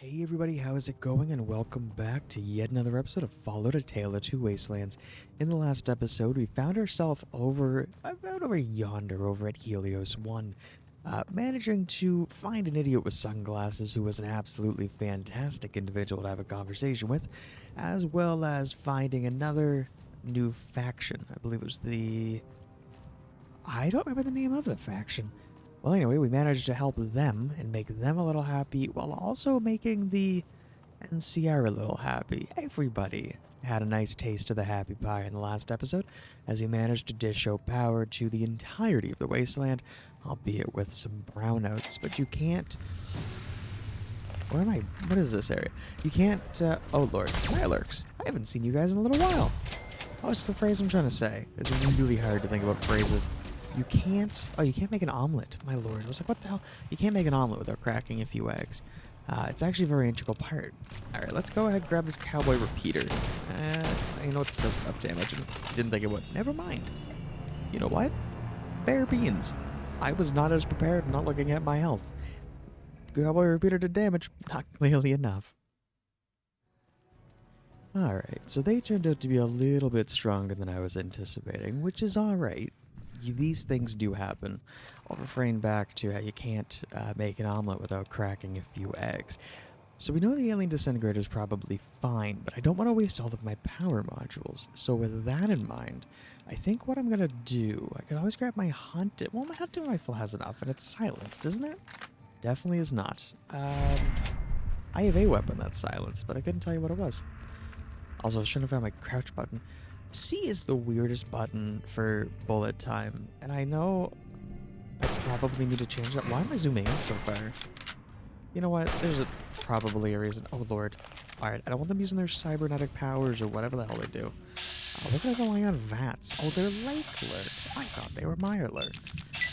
Hey everybody, how is it going? And welcome back to yet another episode of Followed a Tale of Two Wastelands. In the last episode, we found ourselves about over yonder, over at Helios 1, managing to find an idiot with sunglasses who was an absolutely fantastic individual to have a conversation with, as well as finding another new faction. I believe it was I don't remember the name of the faction. Well, anyway, we managed to help them and make them a little happy while also making the NCR a little happy. Everybody had a nice taste of the happy pie in the last episode as we managed to dish out power to the entirety of the wasteland, albeit with some brownouts. But you can't... Where am I? What is this area? You can't... Oh, Lord. Hi, lurks. I haven't seen you guys in a little while. What's the phrase I'm trying to say? It's really hard to think about phrases. You can't... Oh, you can't make an omelet. My lord. I was like, what the hell? You can't make an omelet without cracking a few eggs. It's actually a very integral part. Alright, let's go ahead and grab this cowboy repeater. You know what? This does enough damage. And didn't think it would. Never mind. You know what? Fair beans. I was not as prepared, not looking at my health. Cowboy repeater did damage. Not clearly enough. Alright, so they turned out to be a little bit stronger than I was anticipating, which is alright. These things do happen. I'll refrain back to how you can't make an omelet without cracking a few eggs. So we know the alien disintegrator is probably fine, but I don't want to waste all of my power modules. So with that in mind, I think what I'm going to do, I could always grab my hunting... Well, my hunting rifle has enough, and it's silenced, isn't it? Definitely is not. I have a weapon that's silenced, but I couldn't tell you what it was. Also, I was trying to find my crouch button. C is the weirdest button for bullet time, and I know I probably need to change that. Why am I zooming in so far? You know what? There's probably a reason. Oh, Lord. Alright, I don't want them using their cybernetic powers or whatever the hell they do. Look at them relying on VATS. Oh, they're lake lurks. I thought they were mire lurks.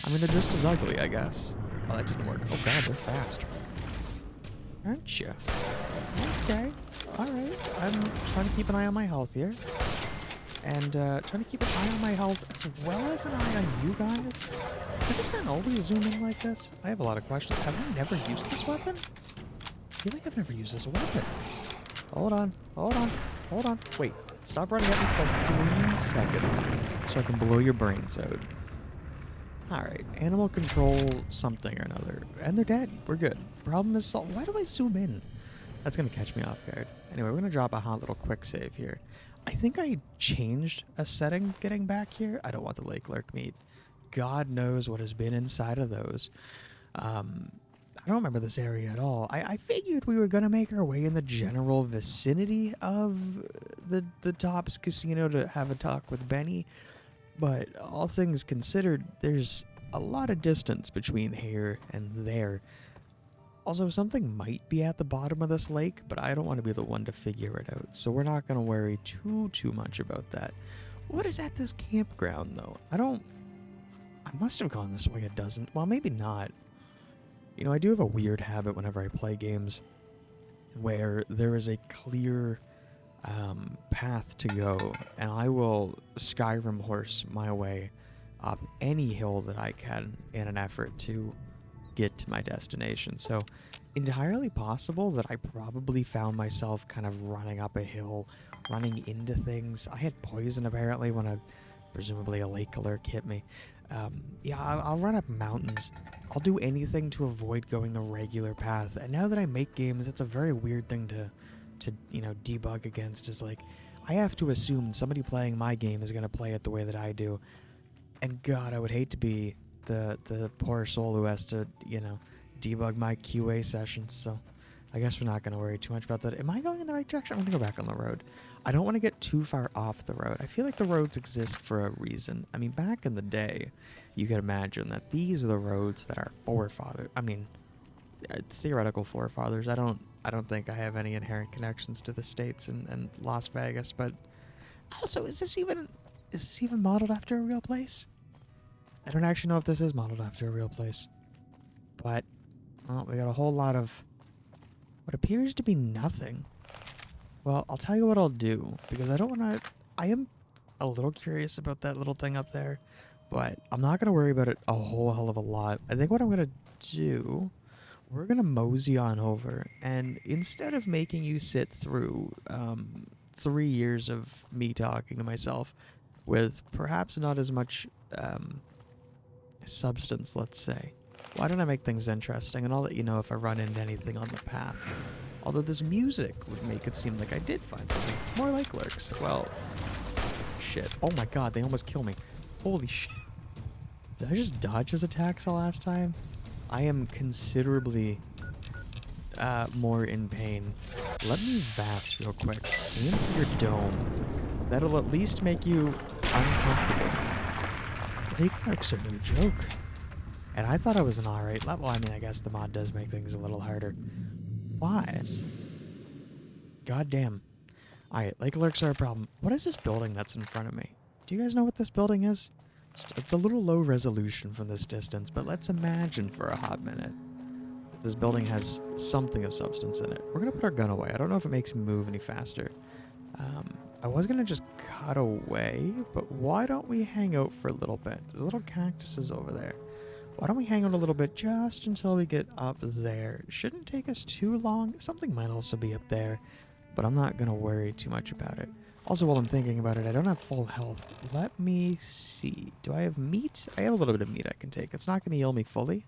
I mean, they're just as ugly, I guess. Oh, that didn't work. Oh, God, they're fast. Aren't you? Okay. Alright. I'm trying to keep an eye on my health here. And trying to keep an eye on my health as well as an eye on you guys. Did this man always zoom in like this? I have a lot of questions. Have we never used this weapon? I feel like I've never used this weapon. Hold on. Hold on. Hold on. Wait. Stop running at me for 3 seconds so I can blow your brains out. Alright. Animal control something or another. And they're dead. We're good. Problem is solved. Why do I zoom in? That's going to catch me off guard. Anyway, we're going to drop a hot little quick save here. I think I changed a setting getting back here. I don't want the lake lurk meat. God knows what has been inside of those. I don't remember this area at all. I figured we were going to make our way in the general vicinity of the Tops Casino to have a talk with Benny. But all things considered, there's a lot of distance between here and there. Also, something might be at the bottom of this lake, but I don't want to be the one to figure it out, so we're not going to worry too much about that. What is at this campground, though? I must have gone this way a dozen... Well, maybe not. You know, I do have a weird habit whenever I play games where there is a clear path to go, and I will Skyrim horse my way up any hill that I can in an effort to get to my destination. So entirely possible that I probably found myself kind of running up a hill, running into things. I had poison apparently when presumably a lake lurk hit me. Yeah, I'll run up mountains. I'll do anything to avoid going the regular path. And now that I make games, it's a very weird thing to you know, debug against. Is like, I have to assume somebody playing my game is going to play it the way that I do. And God, I would hate to be the poor soul who has to, you know, debug my QA sessions, so I guess we're not going to worry too much about that. Am I going in the right direction? I'm going to go back on the road. I don't want to get too far off the road. I feel like the roads exist for a reason. I mean, back in the day, you could imagine that these are the roads that our forefathers, I mean, theoretical forefathers. I don't think I have any inherent connections to the States and Las Vegas, but also, is this even modeled after a real place? I don't actually know if this is modeled after a real place. But, well, we got a whole lot of what appears to be nothing. Well, I'll tell you what I'll do, because I don't want to... I am a little curious about that little thing up there, but I'm not going to worry about it a whole hell of a lot. I think what I'm going to do... we're gonna mosey on over, and instead of making you sit through 3 years of me talking to myself with perhaps not as much substance, let's say, why don't I make things interesting, and I'll let you know if I run into anything on the path. Although this music would make it seem like I did find something more like lurks. Well, shit. Oh my god, they almost kill me. Holy shit. Did I just dodge his attacks the last time? I am considerably more in pain. Let me VATS real quick. Aim for your dome. That'll at least make you uncomfortable. Lake lurks are no joke. And I thought I was an alright level. I mean, I guess the mod does make things a little harder. But god damn. Alright, lake lurks are a problem. What is this building that's in front of me? Do you guys know what this building is? It's a little low resolution from this distance, but let's imagine for a hot minute this building has something of substance in it. We're gonna put our gun away. I don't know if it makes me move any faster. I was gonna just cut away, but why don't we hang out for a little bit? There's little cactuses over there. Why don't we hang out a little bit just until we get up there? It shouldn't take us too long. Something might also be up there, but I'm not gonna worry too much about it. Also, while I'm thinking about it, I don't have full health. Let me see. Do I have meat? I have a little bit of meat I can take. It's not going to heal me fully,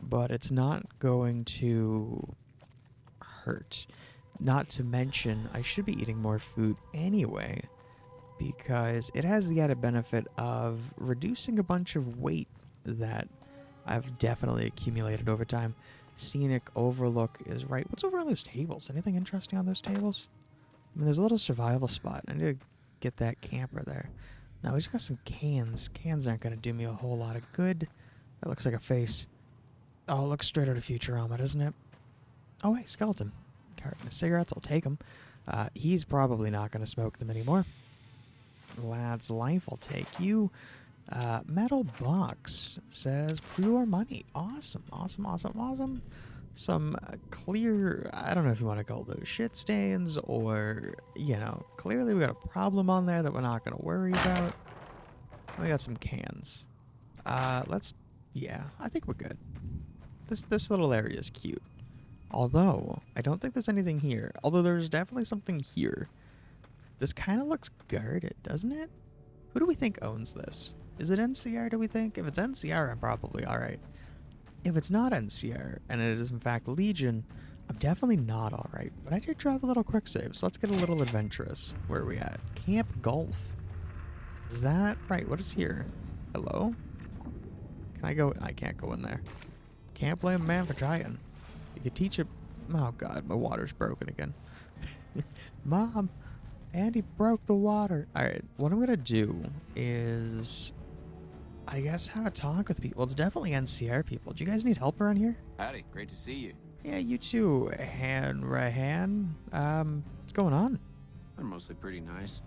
but it's not going to hurt. Not to mention, I should be eating more food anyway, because it has the added benefit of reducing a bunch of weight that I've definitely accumulated over time. Scenic overlook is right. What's over on those tables? Anything interesting on those tables? I mean, there's a little survival spot. I need to get that camper there. Now, we just got some cans. Cans aren't going to do me a whole lot of good. That looks like a face. Oh, it looks straight out of Futurama, doesn't it? Oh, wait, skeleton. Carton of cigarettes, I'll take them. He's probably not going to smoke them anymore. Lad's life, I'll take you. Metal box says pure money. Awesome, awesome, awesome, awesome. Some clear, I don't know if you want to call those shit stains, or, you know, clearly we got a problem on there that we're not going to worry about. We got some cans. Yeah, I think we're good. This little area is cute. Although, I don't think there's anything here. Although there's definitely something here. This kind of looks guarded, doesn't it? Who do we think owns this? Is it NCR, do we think? If it's NCR, I'm probably alright. If it's not NCR, and it is in fact Legion, I'm definitely not alright. But I did drive a little quick save, so let's get a little adventurous. Where are we at? Camp Golf. Is that right? What is here? Hello? Can I go? I can't go in there. Can't blame a man for trying. You could teach it. Oh god, my water's broken again. Mom, Andy broke the water. Alright, what I'm gonna do is, I guess, have a talk with people. It's definitely NCR people. Do you guys need help around here? Howdy, great to see you. Yeah, you too, Rahan. What's going on? They're mostly pretty nice.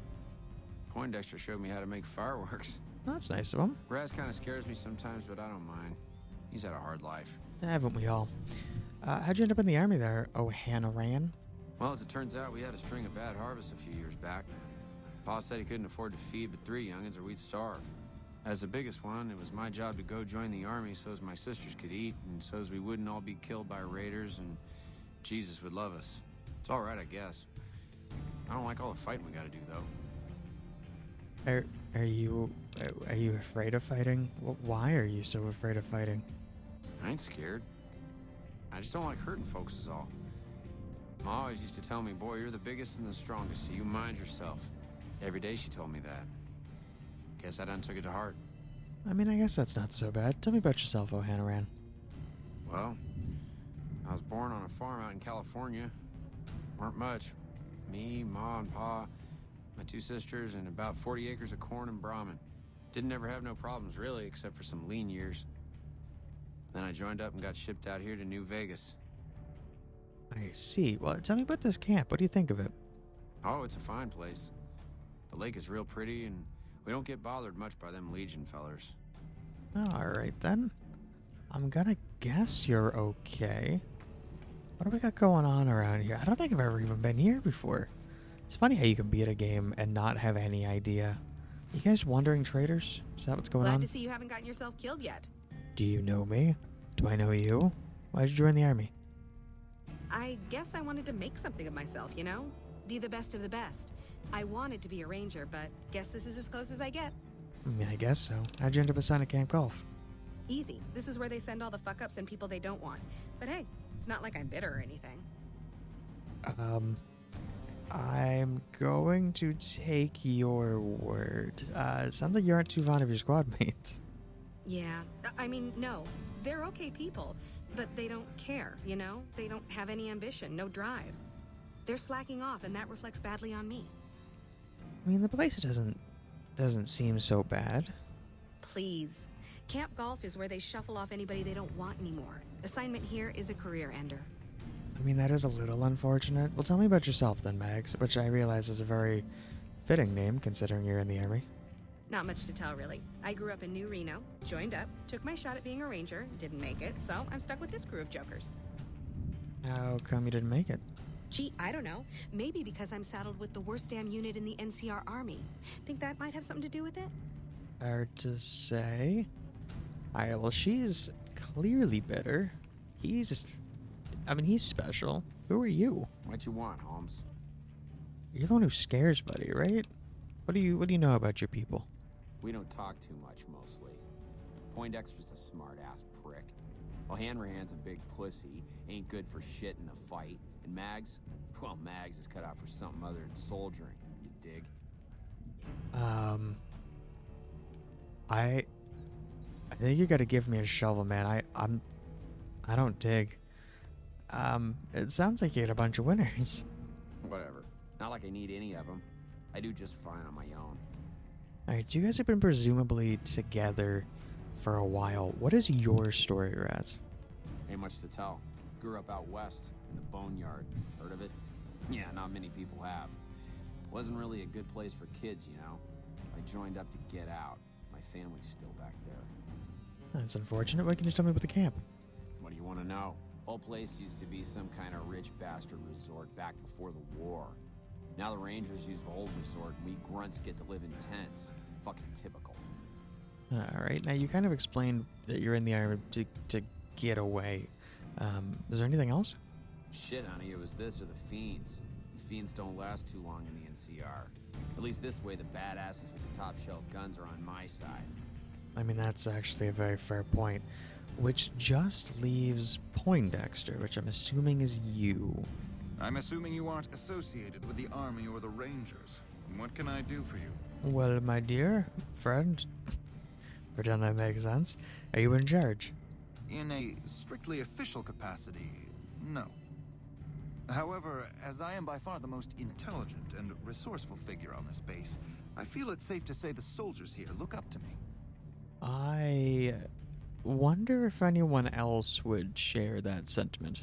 Poindexter showed me how to make fireworks. That's nice of him. Raz kind of scares me sometimes, but I don't mind. He's had a hard life. Haven't we all? How'd you end up in the army there, Ran? Well, as it turns out, we had a string of bad harvests a few years back. Pa said he couldn't afford to feed but 3 youngins or we'd starve. As the biggest one, it was my job to go join the army so as my sisters could eat and so as we wouldn't all be killed by raiders and Jesus would love us. It's all right, I guess. I don't like all the fighting we gotta do, though. Are you afraid of fighting? Why are you so afraid of fighting? I ain't scared. I just don't like hurting folks is all. Ma always used to tell me, boy, you're the biggest and the strongest, so you mind yourself. Every day she told me that. Guess I done took it to heart. I mean, I guess that's not so bad. Tell me about yourself, Ran. Well, I was born on a farm out in California. Weren't much. Me, Ma, and Pa, my 2 sisters, and about 40 acres of corn and Brahmin. Didn't ever have no problems, really, except for some lean years. Then I joined up and got shipped out here to New Vegas. I see. Well, tell me about this camp. What do you think of it? Oh, it's a fine place. The lake is real pretty, and we don't get bothered much by them Legion fellers. Alright then. I'm gonna guess you're okay. What do we got going on around here? I don't think I've ever even been here before. It's funny how you can be at a game and not have any idea. You guys wandering traders? Is that what's going on? Glad to see you haven't gotten yourself killed yet. Do you know me? Do I know you? Why'd you join the army? I guess I wanted to make something of myself, you know? Be the best of the best. I wanted to be a ranger, but guess this is as close as I get. I mean, I guess so. How'd you end up assigned to Camp Golf? Easy. This is where they send all the fuck-ups and people they don't want. But hey, it's not like I'm bitter or anything. I'm going to take your word. It sounds like you aren't too fond of your squad mates. Yeah, I mean, no. They're okay people, but they don't care, you know? They don't have any ambition, no drive. They're slacking off, and that reflects badly on me. I mean, the place doesn't seem so bad. Please. Camp Golf is where they shuffle off anybody they don't want anymore. Assignment here is a career ender. I mean, that is a little unfortunate. Well, tell me about yourself then, Mags, which I realize is a very fitting name considering you're in the army. Not much to tell, really. I grew up in New Reno, joined up, took my shot at being a ranger, didn't make it, so I'm stuck with this crew of jokers. How come you didn't make it? Gee, I don't know. Maybe because I'm saddled with the worst damn unit in the NCR Army. Think that might have something to do with it? Hard to say. Alright, well, she's clearly bitter. He's special. Who are you? What you want, Holmes? You're the one who scares Buddy, right? What do you know about your people? We don't talk too much, mostly. Poindexter's a smart-ass prick. While Hanrahan's a big pussy, ain't good for shit in a fight. And Mags? Well, Mags is cut out for something other than soldiering, you dig? I think you gotta give me a shovel, man. I don't dig. It sounds like you had a bunch of winners. Whatever. Not like I need any of them. I do just fine on my own. Alright, so you guys have been presumably together for a while. What is your story, Raz? Ain't much to tell. Grew up out west, in the boneyard. Heard of it? Yeah, not many people have. Wasn't really a good place for kids, you know? I joined up to get out. My family's still back there. That's unfortunate. What can you tell me about the camp? What do you want to know? Whole place used to be some kind of rich bastard resort back before the war. Now the Rangers use the old resort, and we grunts get to live in tents. Fucking typical. Alright, now you kind of explained that you're in the army to get away. Is there anything else? Shit, honey, it was this or the Fiends. The Fiends don't last too long in the NCR. At least this way, the badasses with the top shelf guns are on my side. I mean, that's actually a very fair point. Which just leaves Poindexter, which I'm assuming is you. I'm assuming you aren't associated with the Army or the Rangers. What can I do for you? Well, my dear friend, pretend that makes sense. Are you in charge? In a strictly official capacity, no. However, as I am by far the most intelligent and resourceful figure on this base, I feel it's safe to say the soldiers here look up to me. I wonder if anyone else would share that sentiment.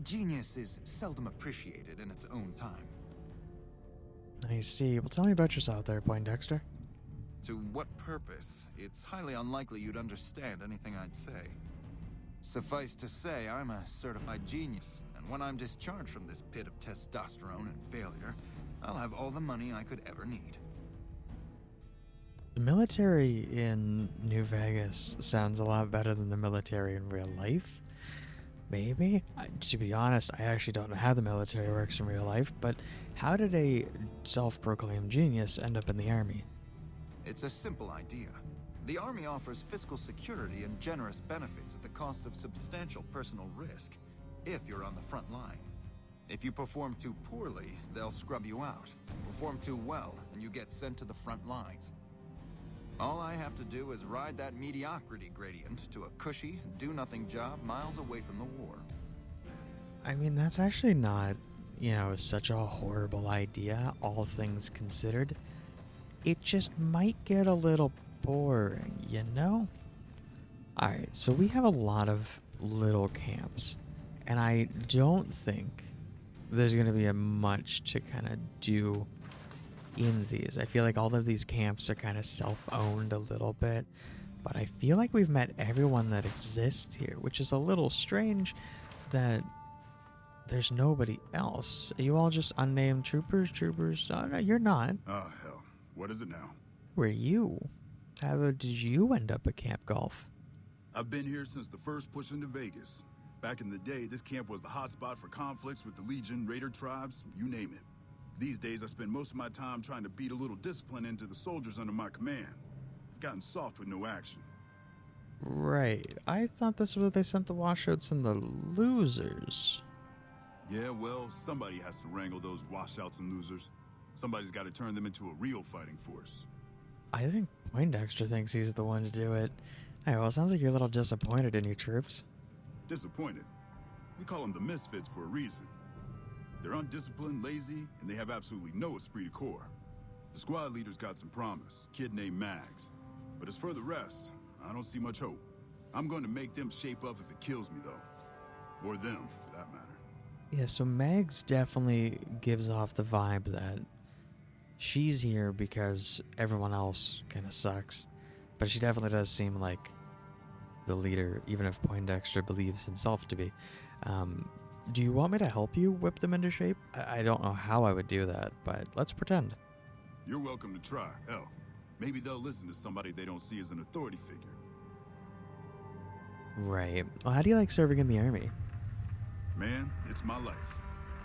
Genius is seldom appreciated in its own time. I see. Well, tell me about yourself there, Poindexter. To what purpose? It's highly unlikely you'd understand anything I'd say. Suffice to say, I'm a certified genius, and when I'm discharged from this pit of testosterone and failure, I'll have all the money I could ever need. The military in New Vegas sounds a lot better than the military in real life. Maybe? To be honest, I actually don't know how the military works in real life, but how did a self-proclaimed genius end up in the army? It's a simple idea. The Army offers fiscal security and generous benefits at the cost of substantial personal risk, if you're on the front line. If you perform too poorly, they'll scrub you out. Perform too well, and you get sent to the front lines. All I have to do is ride that mediocrity gradient to a cushy, do-nothing job miles away from the war. I mean, that's actually not, such a horrible idea, all things considered. It just might get a little boring, you know? Alright, so we have a lot of little camps, and I don't think there's going to be much to kind of do in these. I feel like all of these camps are kind of self-owned a little bit, but I feel like we've met everyone that exists here, which is a little strange that there's nobody else. Are you all just unnamed troopers? Oh, no, you're not. Oh, hell. What is it now? Who are you? How did you end up at Camp Golf? I've been here since the first push into Vegas. Back in the day, this camp was the hotspot for conflicts with the Legion, Raider tribes, you name it. These days, I spend most of my time trying to beat a little discipline into the soldiers under my command. I've gotten soft with no action. Right. I thought this was where they sent the washouts and the losers. Yeah, well, somebody has to wrangle those washouts and losers. Somebody's got to turn them into a real fighting force. I think Poindexter thinks he's the one to do it. Hey, well, it sounds like you're a little disappointed in your troops. Disappointed. We call them the Misfits for a reason. They're undisciplined, lazy, and they have absolutely no esprit de corps. The squad leader's got some promise, kid named Mags. But as for the rest, I don't see much hope. I'm going to make them shape up if it kills me, though. Or them, for that matter. Yeah, so Megs definitely gives off the vibe that she's here because everyone else kind of sucks. But she definitely does seem like the leader, even if Poindexter believes himself to be. Do you want me to help you whip them into shape? I don't know how I would do that, but let's pretend. You're welcome to try. Hell, maybe they'll listen to somebody they don't see as an authority figure. Right. Well, how do you like serving in the army? Man, it's my life.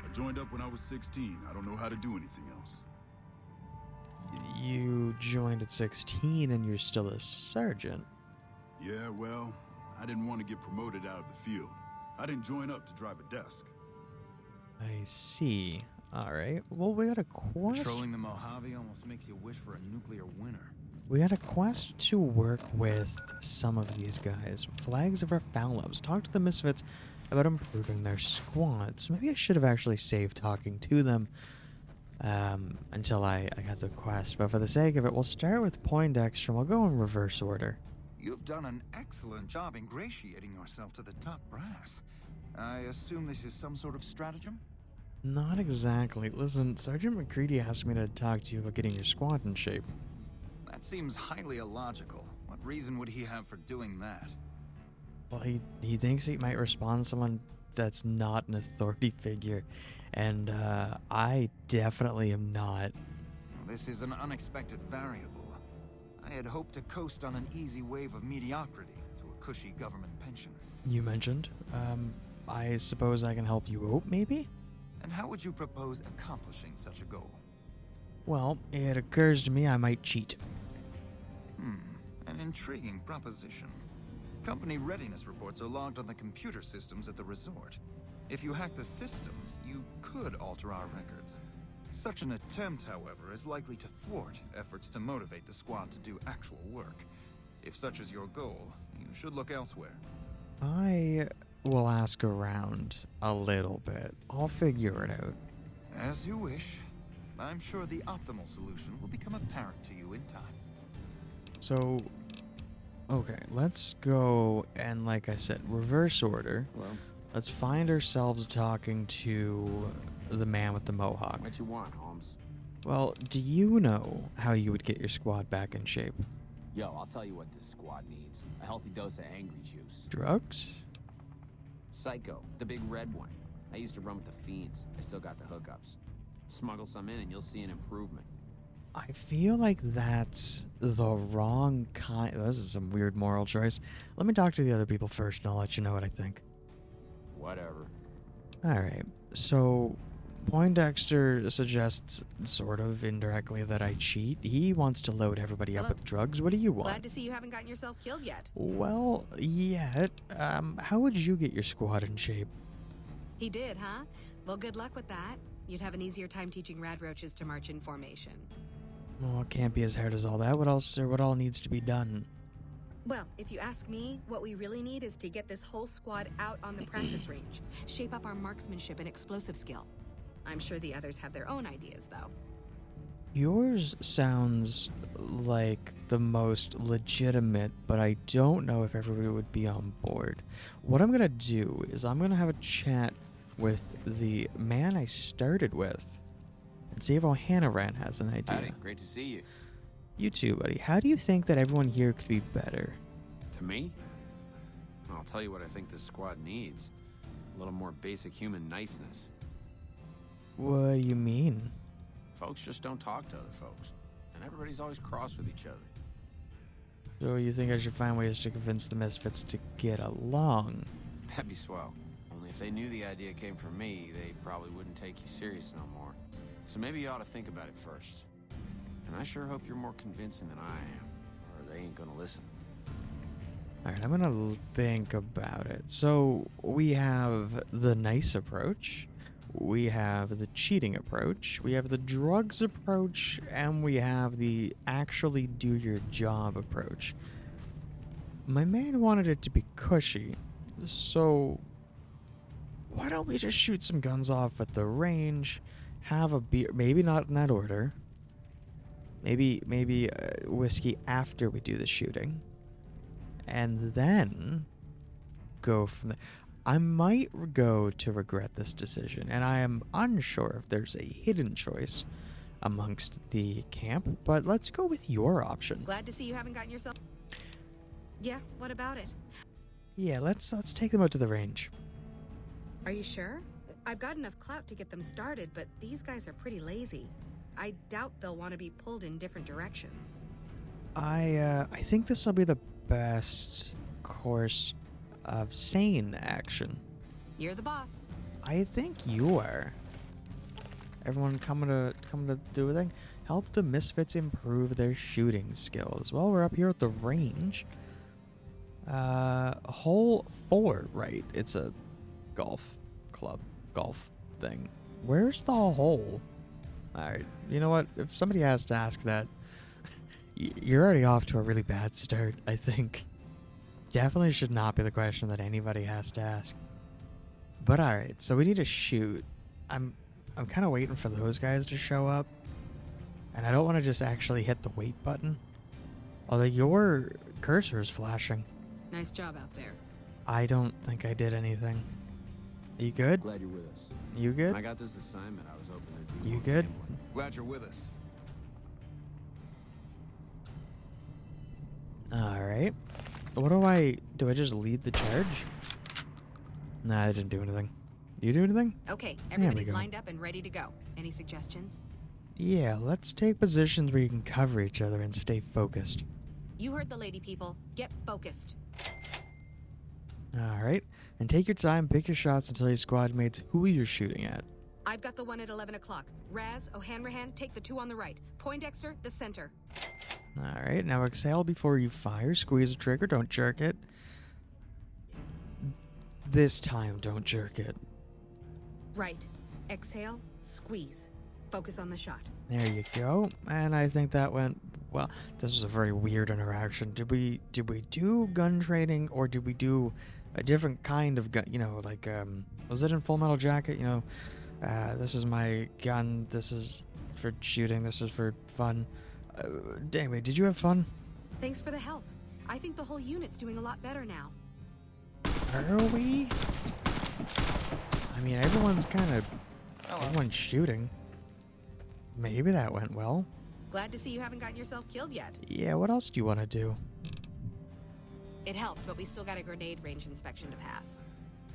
I joined up when I was 16. I don't know how to do anything else. You joined at 16 and you're still a sergeant. Yeah, well, I didn't want to get promoted out of the field. I didn't join up to drive a desk. I see. All right. Well, we got a quest. Patrolling the Mojave almost makes you wish for a nuclear winter. We got a quest to work with some of these guys. Flags of our foul ups. Talk to the Misfits about improving their squads. Maybe I should have actually saved talking to them until I got the quest. But for the sake of it, we'll start with Poindexter and we'll go in reverse order. You've done an excellent job ingratiating yourself to the top brass. I assume this is some sort of stratagem? Not exactly. Listen, Sergeant McCready asked me to talk to you about getting your squad in shape. That seems highly illogical. What reason would he have for doing that? Well, he thinks he might respond to someone that's not an authority figure, and I definitely am not. This is an unexpected variable. I had hoped to coast on an easy wave of mediocrity to a cushy government pension. You mentioned. I suppose I can help you out, maybe? And how would you propose accomplishing such a goal? Well, it occurs to me I might cheat. An intriguing proposition. Company readiness reports are logged on the computer systems at the resort. If you hack the system, you could alter our records. Such an attempt, however, is likely to thwart efforts to motivate the squad to do actual work. If such is your goal, you should look elsewhere. I will ask around a little bit. I'll figure it out. As you wish. I'm sure the optimal solution will become apparent to you in time. So, okay, let's go and, like I said, reverse order. Hello. Let's find ourselves talking to the man with the mohawk. What you want, Holmes? Well, do you know how you would get your squad back in shape? Yo, I'll tell you what this squad needs. A healthy dose of angry juice. Drugs? Psycho, the big red one. I used to run with the fiends. I still got the hookups. Smuggle some in and you'll see an improvement. I feel like that's the wrong kind. This is some weird moral choice. Let me talk to the other people first and I'll let you know what I think. Whatever. Alright, so Poindexter suggests, sort of indirectly, that I cheat. He wants to load everybody up Hello. with drugs. What do you want? Glad to see you haven't gotten yourself killed yet. Well, yet. How would you get your squad in shape? He did, huh? Well, good luck with that. You'd have an easier time teaching rad roaches to march in formation. Oh, it can't be as hard as all that. What else, or what all needs to be done? Well, if you ask me, what we really need is to get this whole squad out on the practice range. Shape up our marksmanship and explosive skill. I'm sure the others have their own ideas, though. Yours sounds like the most legitimate, but I don't know if everybody would be on board. What I'm gonna do is I'm gonna have a chat with the man I started with and see if O'Hanrahan has an idea. Howdy, great to see you. You too, buddy. How do you think that everyone here could be better? To me? I'll tell you what I think this squad needs. A little more basic human niceness. What do you mean? Folks just don't talk to other folks. And everybody's always cross with each other. So you think I should find ways to convince the Misfits to get along? That'd be swell. If they knew the idea came from me, they probably wouldn't take you serious no more. So maybe you ought to think about it first. And I sure hope you're more convincing than I am, or they ain't gonna listen. Alright, I'm gonna think about it. So, we have the nice approach, we have the cheating approach, we have the drugs approach, and we have the actually do your job approach. My man wanted it to be cushy, so why don't we just shoot some guns off at the range, have a beer, maybe not in that order, maybe whiskey after we do the shooting, and then go from there. I might go to regret this decision, and I am unsure if there's a hidden choice amongst the camp, but let's go with your option. Glad to see you haven't gotten yourself... Yeah, what about it? Yeah, let's take them out to the range. Are you sure? I've got enough clout to get them started, but these guys are pretty lazy. I doubt they'll want to be pulled in different directions. I think this will be the best course of sane action. You're the boss. I think you are. Everyone coming to do a thing. Help the Misfits improve their shooting skills. Well, we're up here at the range. Hole 4, right? It's a golf club, golf thing. Where's the hole? Alright, you know what? If somebody has to ask that, you're already off to a really bad start, I think. Definitely should not be the question that anybody has to ask. But alright, so we need to shoot. I'm kind of waiting for those guys to show up. And I don't want to just actually hit the wait button. Although your cursor is flashing. Nice job out there. I don't think I did anything. You good? Glad you're with us. You good? When I got this assignment, I was hoping to do You more good? gambling. Glad you're with us. Alright. What do I just lead the charge? Nah, I didn't do anything. You do anything? Okay, we everybody's go. lined up and ready to go. Any suggestions? Yeah, let's take positions where you can cover each other and stay focused. You heard the lady, people. Get focused. Alright. And take your time, pick your shots, and tell your squad mates who you're shooting at. I've got the one at 11 o'clock. Raz, O'Hanrahan, take the two on the right. Poindexter, the center. Alright, now exhale before you fire. Squeeze the trigger, don't jerk it. This time, don't jerk it. Right. Exhale, squeeze. Focus on the shot. There you go. And I think that went well. This was a very weird interaction. Did we do gun training, or did we do a different kind of gun? You know, like was it in Full Metal Jacket? You know, this is my gun. This is for shooting. This is for fun. Anyway, did you have fun? Thanks for the help. I think the whole unit's doing a lot better now. Are we? I mean, everyone's shooting. Maybe that went well. Glad to see you haven't gotten yourself killed yet. Yeah, what else do you want to do? It helped, but we still got a grenade range inspection to pass.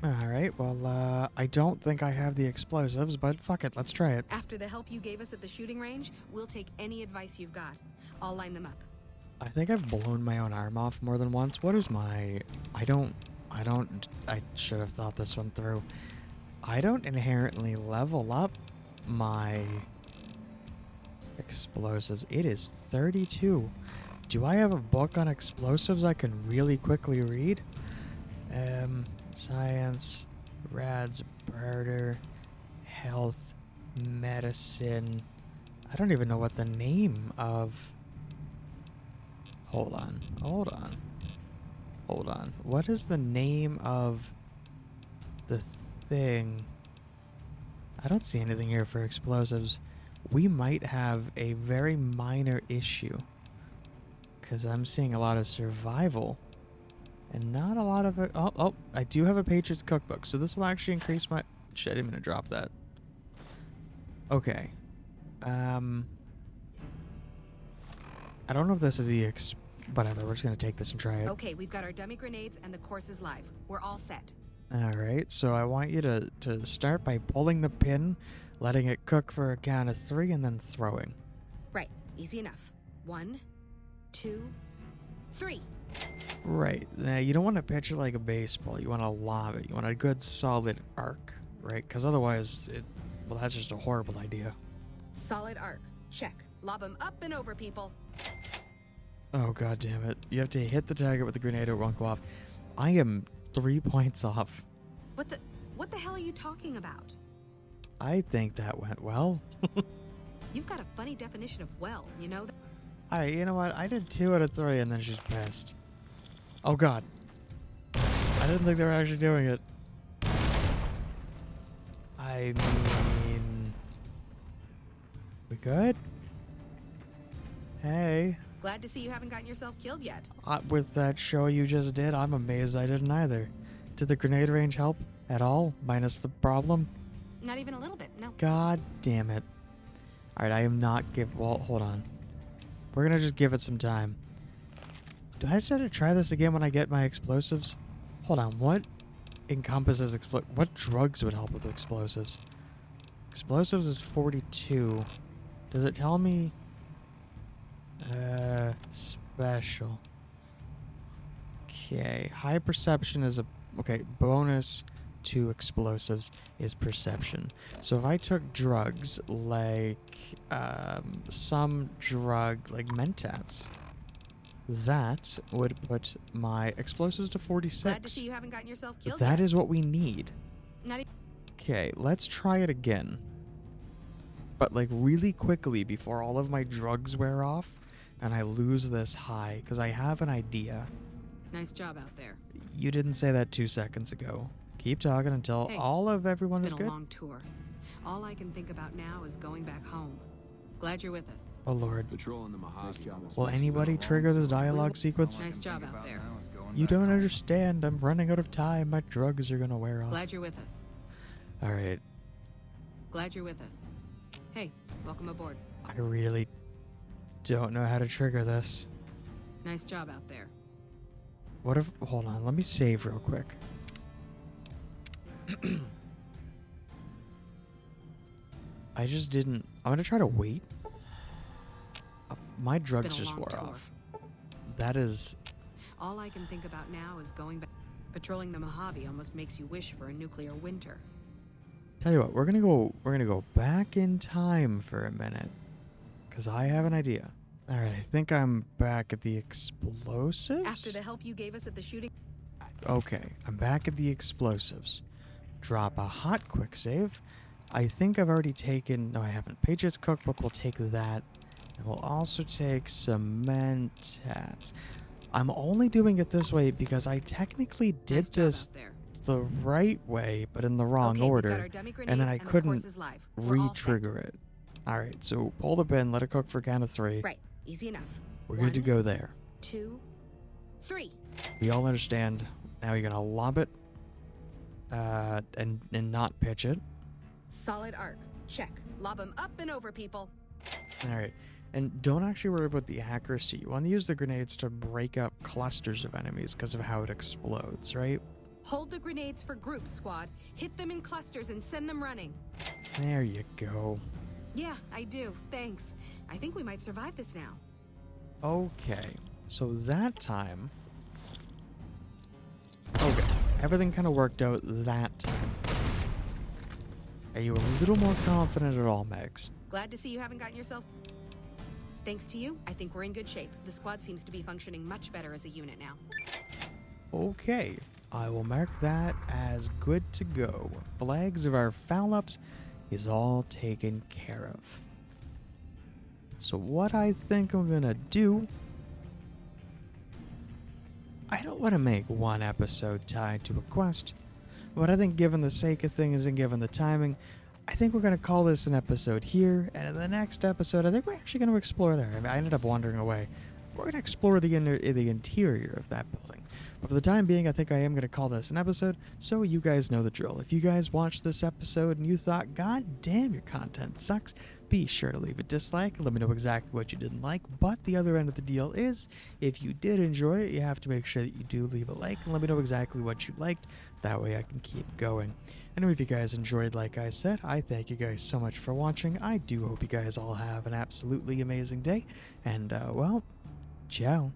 Alright, well, I don't think I have the explosives, but fuck it, let's try it. After the help you gave us at the shooting range, we'll take any advice you've got. I'll line them up. I think I've blown my own arm off more than once. What is my... I should have thought this one through. I don't inherently level up my explosives. It is 32. Do I have a book on explosives I can really quickly read? Science, rads, barter, health, medicine. I don't even know what the name of... Hold on. What is the name of the thing? I don't see anything here for explosives. We might have a very minor issue, because I'm seeing a lot of survival and not a lot of it. Oh, I do have a Patriots cookbook, so this will actually increase my... Shit, I'm gonna drop that. Okay. I don't know if this is the whatever, we're just gonna take this and try it. Okay, we've got our dummy grenades and the course is live. We're all set. Alright, so I want you to start by pulling the pin, letting it cook for a count of 3, and then throwing. Right, easy enough. 1, 2, 3. Right. Now, you don't want to pitch it like a baseball. You want to lob it. You want a good, solid arc, right? Because otherwise, well, that's just a horrible idea. Solid arc. Check. Lob them up and over, people. Oh, god damn it. You have to hit the target with the grenade or it won't go off. I am 3 points off. What the hell are you talking about? I think that went well. You've got a funny definition of well, you know? Alright, you know what? I did 2 out of 3 and then she's pissed. Oh god. I didn't think they were actually doing it. I mean... We good? Hey. Glad to see you haven't gotten yourself killed yet. With that show you just did, I'm amazed I didn't either. Did the grenade range help at all? Minus the problem? Not even a little bit, no. God damn it. Alright, I am not well, hold on. We're gonna just give it some time. Do I decide to try this again when I get my explosives? Hold on, what encompasses what drugs would help with explosives? Explosives is 42. Does it tell me? Special. Okay, high perception is bonus to explosives is perception. So if I took drugs like some drug like Mentats, that would put my explosives to 46. Glad to see you haven't gotten yourself killed That yet. is what we need. Not even... Okay, let's try it again. But like really quickly before all of my drugs wear off and I lose this high, because I have an idea. Nice job out there. You didn't say that 2 seconds ago. Keep talking until Hey, all of everyone is It's been good. a long tour. All I can think about now is going back home. Glad you're with us. Oh lord. Patrolling the Mojave. Will anybody trigger this dialogue sequence? Nice job out there. You don't understand. I'm running out of time. My drugs are gonna wear off. Glad you're with us. Alright. Glad you're with us. Hey, welcome aboard. I really don't know how to trigger this. Nice job out there. What if... Hold on. Let me save real quick. I just didn't... I'm gonna try to wait. My drugs been a just long wore tour. off. That is... All I can think about now is going back. Patrolling the Mojave almost makes you wish for a nuclear winter. Tell you what, we're gonna go back in time for a minute. Cause I have an idea. Alright, I think I'm back at the explosives? After the help you gave us at the shooting... Okay, I'm back at the explosives. Drop a hot quick save. I think I've already taken... No, I haven't. Patriots Cookbook, we'll take that. And we'll also take some Mentats. I'm only doing it this way because I technically did Nice job this out there. the right way, but in the wrong Okay, we've got order. our dummy And then grenades I and the couldn't course is live. We're all set. re-trigger it. Alright, so pull the pin, let it cook for a count of 3. Right, easy enough. We're good to 1, go there. 2, 3. We all understand. Now you're gonna lob it, and not pitch it. Solid arc. Check. Lob them up and over, people. All right, and don't actually worry about the accuracy. You want to use the grenades to break up clusters of enemies because of how it explodes, right? Hold the grenades for groups, squad. Hit them in clusters and send them running. There you go. Yeah, I do. Thanks. I think we might survive this now. Okay, so that time. Okay, everything kind of worked out that time. Are you a little more confident at all, Megs? Glad to see you haven't gotten yourself... Thanks to you, I think we're in good shape. The squad seems to be functioning much better as a unit now. Okay, I will mark that as good to go. Flags of our foul-ups is all taken care of. So what I think I'm gonna do... I don't want to make one episode tied to a quest, but I think given the sake of things and given the timing, I think we're going to call this an episode here, and in the next episode, I think we're actually going to explore there. I mean, I ended up wandering away. We're going to explore the interior of that building. But for the time being, I think I am going to call this an episode, so you guys know the drill. If you guys watched this episode and you thought, God damn, your content sucks, be sure to leave a dislike. Let me know exactly what you didn't like. But the other end of the deal is, if you did enjoy it, you have to make sure that you do leave a like and let me know exactly what you liked. That way I can keep going. Anyway, if you guys enjoyed, like I said, I thank you guys so much for watching. I do hope you guys all have an absolutely amazing day. And, well, ciao.